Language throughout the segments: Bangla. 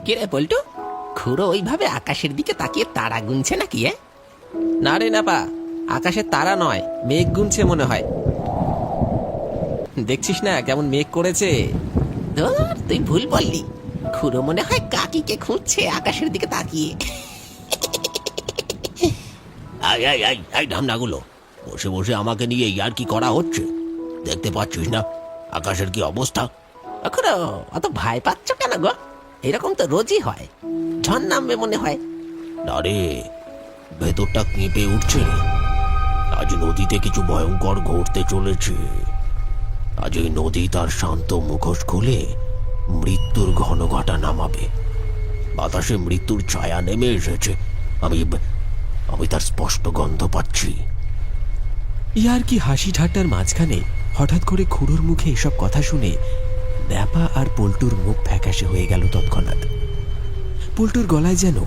কিরে পল্টু, খুড়ো ওইভাবে আকাশের দিকে তাকিয়ে তারা গুনছে নাকি? না রে নাপা, আকাশে তারা নয়, মেঘ গুনছে মনে হয়। দেখছিস না কেমন মেঘ করেছে? ধর, তুই ভুল বললি। খুড়ো মনে হয় কাকিকে খুঁজছে আকাশের দিকে তাকিয়ে। এই ঢামনাগুলো, বসে বসে আমাকে নিয়ে ইয়ার কি করা হচ্ছে? দেখতে পাচ্ছিস না আকাশের কি অবস্থা? খুড়ো, অত ভয় পাচ্ছ কেন গো? এরকম তো রোজই হয়। ঝড় নামবে মনে হয়। না রে, ভেতরটা কেঁপে উঠছে রে। আজ নদীতে কিছু ভয়ঙ্কর ঘটতে চলেছে। আজ এই নদী তার শান্ত মুখোশ খুলে মৃত্যুর ঘন ঘটা নামাবে। বাতাসে মৃত্যুর ছায়া নেমে এসেছে। আমি আমি তার স্পষ্ট গন্ধ পাচ্ছি। ইয়ার কি হাসি ঠাট্টার মাঝখানে হঠাৎ করে খুড়োর মুখে এসব কথা শুনে ন্যাপা আর পল্টুর মুখ ফ্যাকাশে হয়ে গেল তৎক্ষণাৎ। পল্টুর গলায় যেন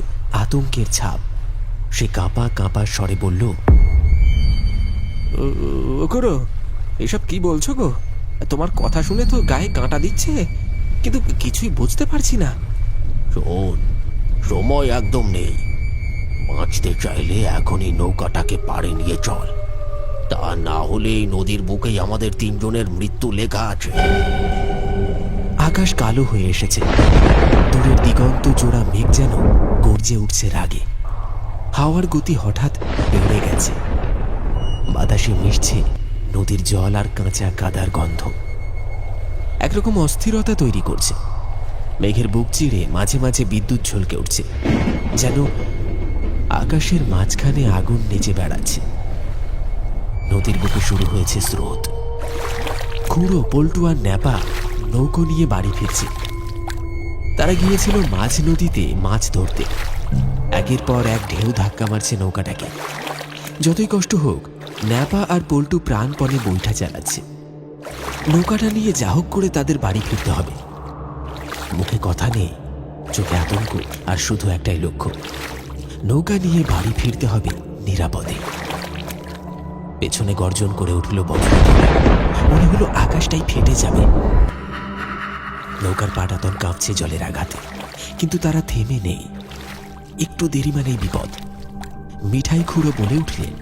আতঙ্কের ছাপ। সে কাঁপা কাঁপা স্বরে বলল, ও খুড়ো, এসব কি বলছো গো? তোমার কথা শুনে তো গায়ে কাঁটা দিচ্ছে, কিন্তু কিছুই বুঝতে পারছি না। শোন, সময় একদম নেই। বাঁচতে চাইলে এখনই নৌকাটাকে পাড়ে নিয়ে চল। তা না হলে এই নদীর বুকেই আমাদের তিনজনের মৃত্যু লেখা আছে। আকাশ কালো হয়ে এসেছে। দূরের দিগন্ত জোড়া মেঘ যেন গর্জে উঠছে রাগে। হাওয়ার গতি হঠাৎ বেড়ে গেছে। বাতাসে মিশছে নদীর জল আর কাঁচা কাদার গন্ধ। একরকম অস্থিরতা তৈরি করছে। মেঘের বুক চিরে মাঝে মাঝে বিদ্যুৎ ঝলকে উঠছে, যেন আকাশের মাঝখানে আগুন নেচে বেড়াচ্ছে। নদীর বুকে শুরু হয়েছে স্রোত। খুড়ো, পল্টু আর ন্যাপা নৌকো নিয়ে বাড়ি ফিরছে। তারা গিয়েছিল মাঝ নদীতে মাছ ধরতে। একের পর এক ঢেউ ধাক্কা মারছে নৌকাটাকে। যতই কষ্ট হোক, ন্যাপা আর পল্টু প্রাণপণে বৈঠা চালাচ্ছে। নৌকাটা নিয়ে যা হোক করে তাদের বাড়ি ফিরতে হবে। মুখে কথা নেই, চোখে আতঙ্ক, আর শুধু একটাই লক্ষ্য, নৌকা নিয়ে বাড়ি ফিরতে হবে নিরাপদে। পেছনে গর্জন করে উঠল বজ্র। মনে হলো আকাশটাই ফেটে যাবে। নৌকার পাটাতন কাঁপছে জলের আঘাতে, কিন্তু তারা থেমে নেই। একটু দেরি মানেই বিপদ। মিঠাই খুড়ো বলে উঠলেন,